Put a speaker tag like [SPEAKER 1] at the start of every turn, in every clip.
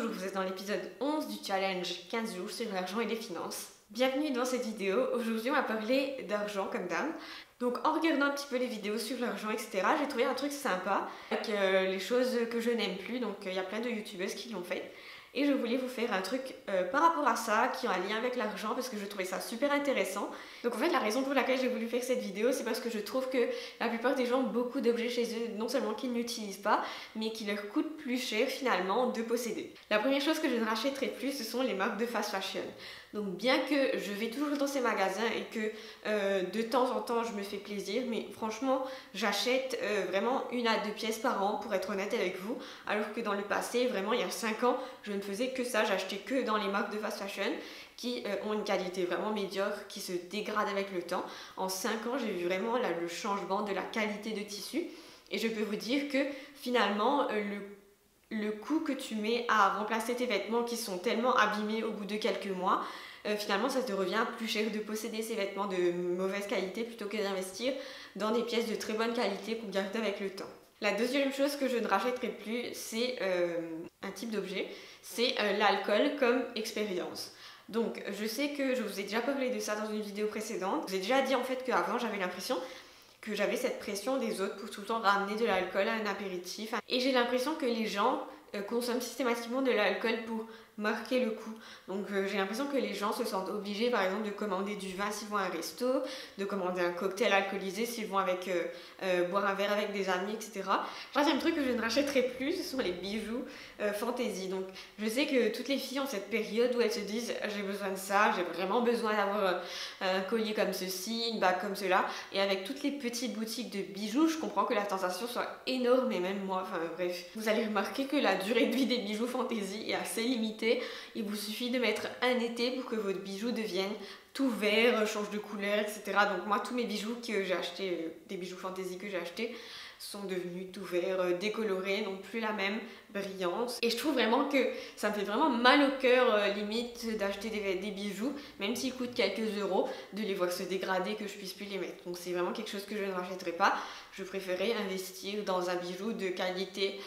[SPEAKER 1] Bonjour, vous êtes dans l'épisode 11 du challenge 15 jours sur l'argent et les finances. Bienvenue dans cette vidéo. Aujourd'hui on va parler d'argent comme d'hab. Donc en regardant un petit peu les vidéos sur l'argent etc, j'ai trouvé un truc sympa avec les choses que je n'aime plus. Donc il y a plein de youtubeuses qui l'ont fait. Et je voulais vous faire un truc par rapport à ça qui a un lien avec l'argent parce que je trouvais ça super intéressant. Donc en fait la raison pour laquelle j'ai voulu faire cette vidéo, c'est parce que je trouve que la plupart des gens ont beaucoup d'objets chez eux, non seulement qu'ils n'utilisent pas, mais qui leur coûtent plus cher finalement de posséder. La première chose que je ne rachèterai plus, ce sont les marques de fast fashion. Donc bien que je vais toujours dans ces magasins et que de temps en temps je me fais plaisir, mais franchement j'achète vraiment 1 à 2 pièces par an pour être honnête avec vous, alors que dans le passé, vraiment il y a 5 ans, je ne faisais que ça, j'achetais que dans les marques de fast fashion qui ont une qualité vraiment médiocre, qui se dégradent avec le temps. En 5 ans, j'ai vu vraiment le changement de la qualité de tissu et je peux vous dire que finalement le coût que tu mets à remplacer tes vêtements qui sont tellement abîmés au bout de quelques mois, finalement ça te revient plus cher de posséder ces vêtements de mauvaise qualité plutôt que d'investir dans des pièces de très bonne qualité pour garder avec le temps. La deuxième chose que je ne rachèterai plus, c'est un type d'objet, c'est l'alcool comme expérience. Donc je sais que je vous ai déjà parlé de ça dans une vidéo précédente. Je vous ai déjà dit en fait qu'avant j'avais l'impression que j'avais cette pression des autres pour tout le temps ramener de l'alcool à un apéritif. Et j'ai l'impression que les gens consomment systématiquement de l'alcool pour marquer le coup. Donc j'ai l'impression que les gens se sentent obligés par exemple de commander du vin s'ils vont à un resto, de commander un cocktail alcoolisé s'ils vont boire un verre avec des amis, etc. Troisième truc que je ne rachèterai plus, ce sont les bijoux fantaisie. Donc je sais que toutes les filles ont cette période où elles se disent j'ai besoin de ça, j'ai vraiment besoin d'avoir un collier comme ceci, une bague comme cela. Et avec toutes les petites boutiques de bijoux, je comprends que la tentation soit énorme et même moi, enfin bref. Vous allez remarquer que la durée de vie des bijoux fantaisie est assez limitée. Il vous suffit de mettre un été pour que votre bijou devienne tout vert, change de couleur, etc. Donc moi, tous mes bijoux que j'ai achetés, des bijoux fantaisie que j'ai achetés, sont devenus tout verts, décolorés, n'ont plus la même brillance. Et je trouve vraiment que ça me fait vraiment mal au cœur, limite, d'acheter des bijoux, même s'ils coûtent quelques euros, de les voir se dégrader, que je puisse plus les mettre. Donc c'est vraiment quelque chose que je ne rachèterai pas. Je préférerais investir dans un bijou de qualité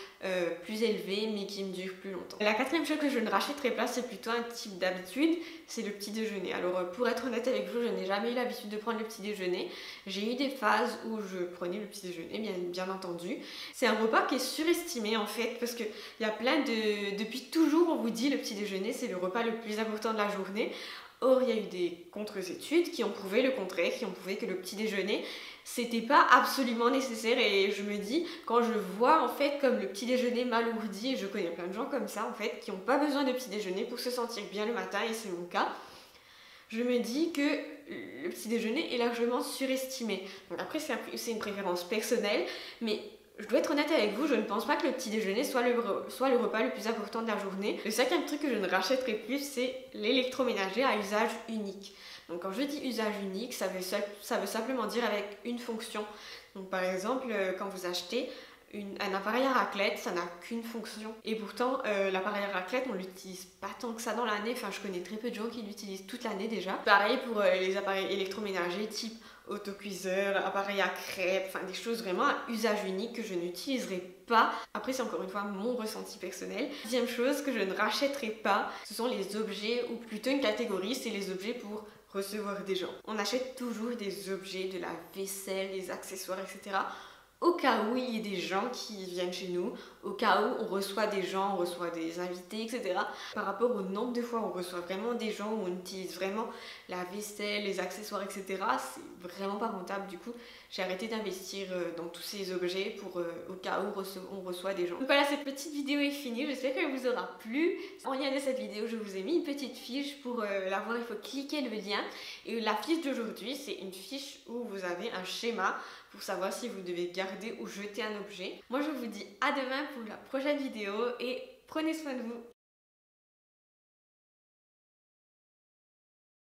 [SPEAKER 1] plus élevée, mais qui me dure plus longtemps. La quatrième chose que je ne rachèterai pas, c'est plutôt un type d'habitude, c'est le petit déjeuner. Alors pour être honnête avec vous, je n'ai jamais eu l'habitude de prendre le petit déjeuner. J'ai eu des phases où je prenais le petit déjeuner, bien entendu. C'est un repas qui est surestimé en fait, parce que il y a depuis toujours on vous dit le petit déjeuner c'est le repas le plus important de la journée. Or il y a eu des contre-études qui ont prouvé le contraire, qui ont prouvé que le petit déjeuner c'était pas absolument nécessaire. Et je me dis, quand je vois en fait comme le petit déjeuner m'alourdit, et je connais plein de gens comme ça en fait qui n'ont pas besoin de petit déjeuner pour se sentir bien le matin, et c'est mon cas, je me dis que le petit déjeuner est largement surestimé. Donc après c'est une préférence personnelle, mais je dois être honnête avec vous, je ne pense pas que le petit déjeuner soit le repas le plus important de la journée. Le cinquième truc que je ne rachèterai plus, c'est l'électroménager à usage unique. Donc quand je dis usage unique, ça veut simplement dire avec une fonction. Donc par exemple, quand vous achetez un appareil à raclette, ça n'a qu'une fonction. Et pourtant, l'appareil à raclette, on l'utilise pas tant que ça dans l'année. Enfin, je connais très peu de gens qui l'utilisent toute l'année déjà. Pareil pour les appareils électroménagers type autocuiseur, appareil à crêpes, enfin des choses vraiment à usage unique que je n'utiliserai pas. Après, c'est encore une fois mon ressenti personnel. Deuxième chose que je ne rachèterai pas, ce sont les objets, ou plutôt une catégorie, c'est les objets pour recevoir des gens. On achète toujours des objets, de la vaisselle, des accessoires, etc. au cas où il y ait des gens qui viennent chez nous, au cas où on reçoit des gens, on reçoit des invités, etc. Par rapport au nombre de fois où on reçoit vraiment des gens, où on utilise vraiment la vaisselle, les accessoires, etc., c'est vraiment pas rentable. Du coup, j'ai arrêté d'investir dans tous ces objets pour au cas où on reçoit des gens. Donc voilà, cette petite vidéo est finie, j'espère qu'elle vous aura plu. En lien de cette vidéo, je vous ai mis une petite fiche. Pour la voir, il faut cliquer le lien. Et la fiche d'aujourd'hui, c'est une fiche où vous avez un schéma pour savoir si vous devez garder ou jeter un objet. Moi, je vous dis à demain pour la prochaine vidéo et prenez soin de vous.